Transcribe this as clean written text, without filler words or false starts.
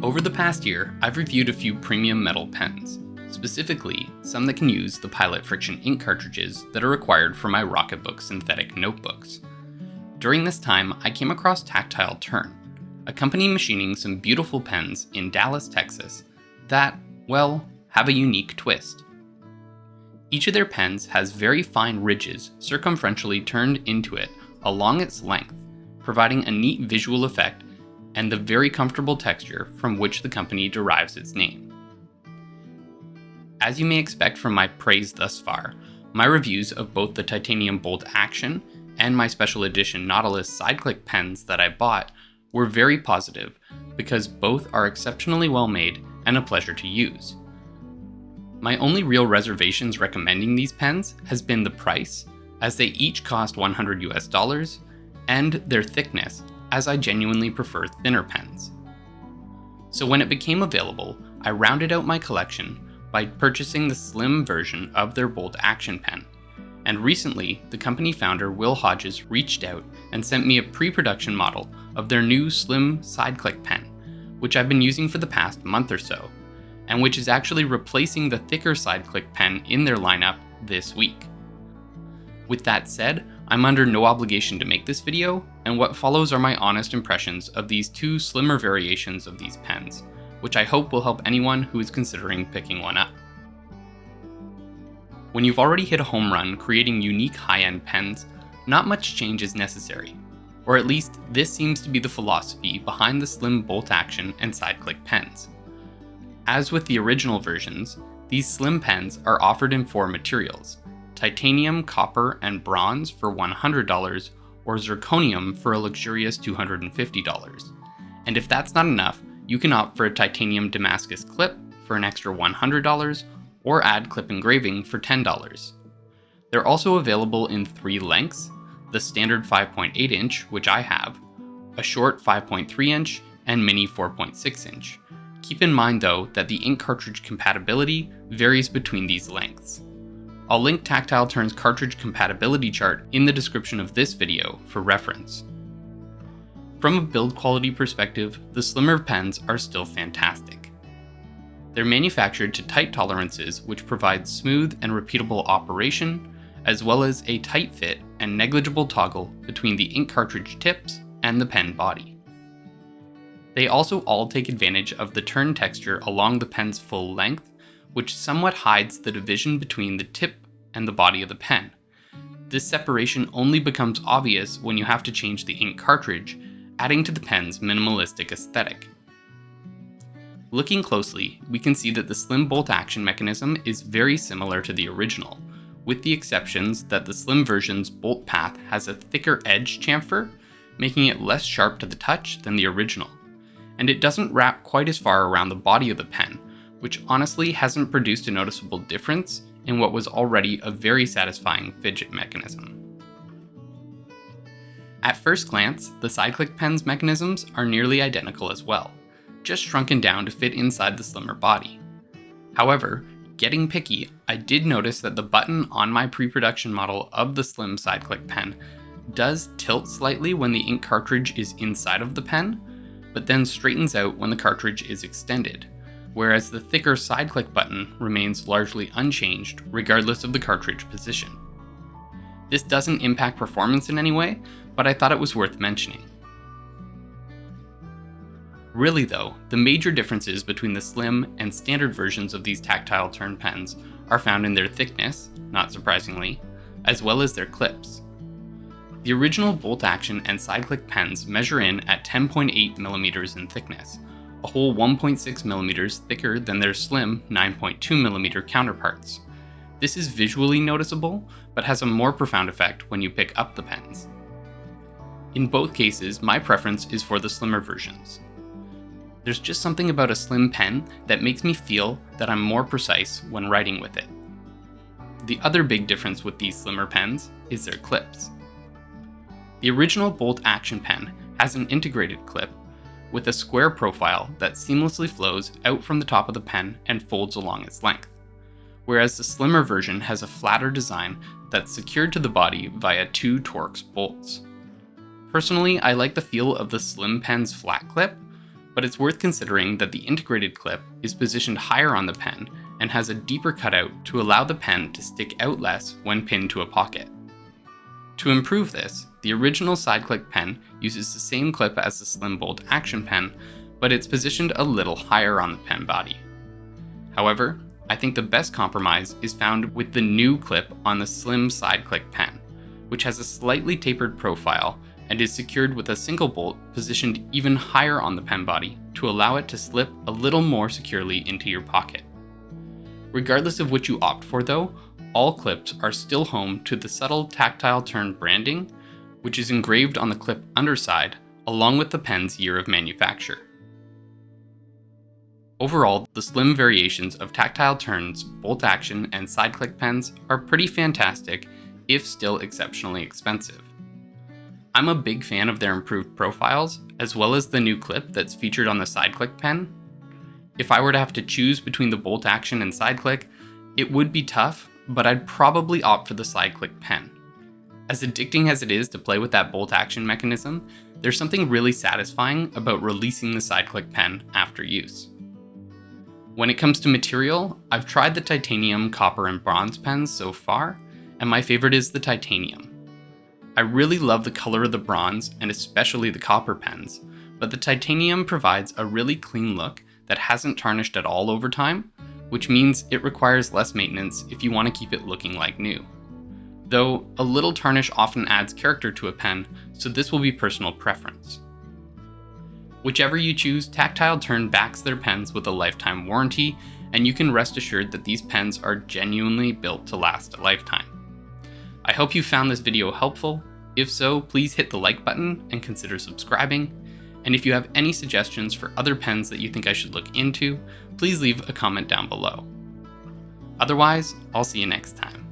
Over the past year, I've reviewed a few premium metal pens, specifically some that can use the Pilot Friction ink cartridges that are required for my Rocketbook synthetic notebooks. During this time, I came across Tactile Turn, a company machining some beautiful pens in Dallas, Texas that, well, have a unique twist. Each of their pens has very fine ridges circumferentially turned into it along its length, providing a neat visual effect and the very comfortable texture from which the company derives its name. As you may expect from my praise thus far, my reviews of both the titanium bolt action and my special edition Nautilus side-click pens that I bought were very positive because both are exceptionally well made and a pleasure to use. My only real reservations recommending these pens has been the price, as they each cost $100 and their thickness, as I genuinely prefer thinner pens. So when it became available, I rounded out my collection by purchasing the slim version of their bolt action pen. And recently, the company founder Will Hodges reached out and sent me a pre-production model of their new slim side-click pen, which I've been using for the past month or so, and which is actually replacing the thicker side-click pen in their lineup this week. With that said, I'm under no obligation to make this video, and what follows are my honest impressions of these two slimmer variations of these pens, which I hope will help anyone who is considering picking one up. When you've already hit a home run creating unique high-end pens, not much change is necessary, or at least this seems to be the philosophy behind the slim bolt action and side-click pens. As with the original versions, these slim pens are offered in four materials: titanium, copper, and bronze for $100, or zirconium for a luxurious $250. And if that's not enough, you can opt for a titanium Damascus clip for an extra $100, or add clip engraving for $10. They're also available in three lengths: the standard 5.8 inch, which I have, a short 5.3 inch, and mini 4.6 inch. Keep in mind though that the ink cartridge compatibility varies between these lengths. I'll link Tactile Turn's cartridge compatibility chart in the description of this video for reference. From a build quality perspective, the slimmer pens are still fantastic. They're manufactured to tight tolerances which provide smooth and repeatable operation, as well as a tight fit and negligible toggle between the ink cartridge tips and the pen body. They also all take advantage of the turn texture along the pen's full length, which somewhat hides the division between the tip and the body of the pen. This separation only becomes obvious when you have to change the ink cartridge, adding to the pen's minimalistic aesthetic. Looking closely, we can see that the slim bolt action mechanism is very similar to the original, with the exceptions that the slim version's bolt path has a thicker edge chamfer, making it less sharp to the touch than the original, and it doesn't wrap quite as far around the body of the pen, which honestly hasn't produced a noticeable difference in what was already a very satisfying fidget mechanism. At first glance, the side-click pen's mechanisms are nearly identical as well, just shrunken down to fit inside the slimmer body. However, getting picky, I did notice that the button on my pre-production model of the slim side-click pen does tilt slightly when the ink cartridge is inside of the pen, but then straightens out when the cartridge is extended, whereas the thicker side-click button remains largely unchanged regardless of the cartridge position. This doesn't impact performance in any way, but I thought it was worth mentioning. Really though, the major differences between the slim and standard versions of these Tactile Turn pens are found in their thickness, not surprisingly, as well as their clips. The original bolt action and side-click pens measure in at 10.8 millimeters in thickness, a whole 1.6 millimeters thicker than their slim 9.2 millimeter counterparts. This is visually noticeable, but has a more profound effect when you pick up the pens. In both cases, my preference is for the slimmer versions. There's just something about a slim pen that makes me feel that I'm more precise when writing with it. The other big difference with these slimmer pens is their clips. The original bolt action pen has an integrated clip with a square profile that seamlessly flows out from the top of the pen and folds along its length, whereas the slimmer version has a flatter design that's secured to the body via two Torx bolts. Personally, I like the feel of the slim pen's flat clip, but it's worth considering that the integrated clip is positioned higher on the pen and has a deeper cutout to allow the pen to stick out less when pinned to a pocket. To improve this, the original side-click pen uses the same clip as the slim bolt action pen, but it's positioned a little higher on the pen body. However, I think the best compromise is found with the new clip on the slim side-click pen, which has a slightly tapered profile and is secured with a single bolt positioned even higher on the pen body to allow it to slip a little more securely into your pocket. Regardless of which you opt for though, all clips are still home to the subtle Tactile Turn branding, which is engraved on the clip underside along with the pen's year of manufacture. Overall, the slim variations of Tactile Turn's bolt action and side click pens are pretty fantastic, if still exceptionally expensive. I'm a big fan of their improved profiles, as well as the new clip that's featured on the side click pen. If I were to have to choose between the bolt action and side click, it would be tough, but I'd probably opt for the side click pen. As addicting as it is to play with that bolt action mechanism, there's something really satisfying about releasing the side click pen after use. When it comes to material, I've tried the titanium, copper, and bronze pens so far, and my favorite is the titanium. I really love the color of the bronze and especially the copper pens, but the titanium provides a really clean look that hasn't tarnished at all over time, which means it requires less maintenance if you want to keep it looking like new. Though a little tarnish often adds character to a pen, so this will be personal preference. Whichever you choose, Tactile Turn backs their pens with a lifetime warranty, and you can rest assured that these pens are genuinely built to last a lifetime. I hope you found this video helpful. If so, please hit the like button and consider subscribing. And if you have any suggestions for other pens that you think I should look into, please leave a comment down below. Otherwise, I'll see you next time.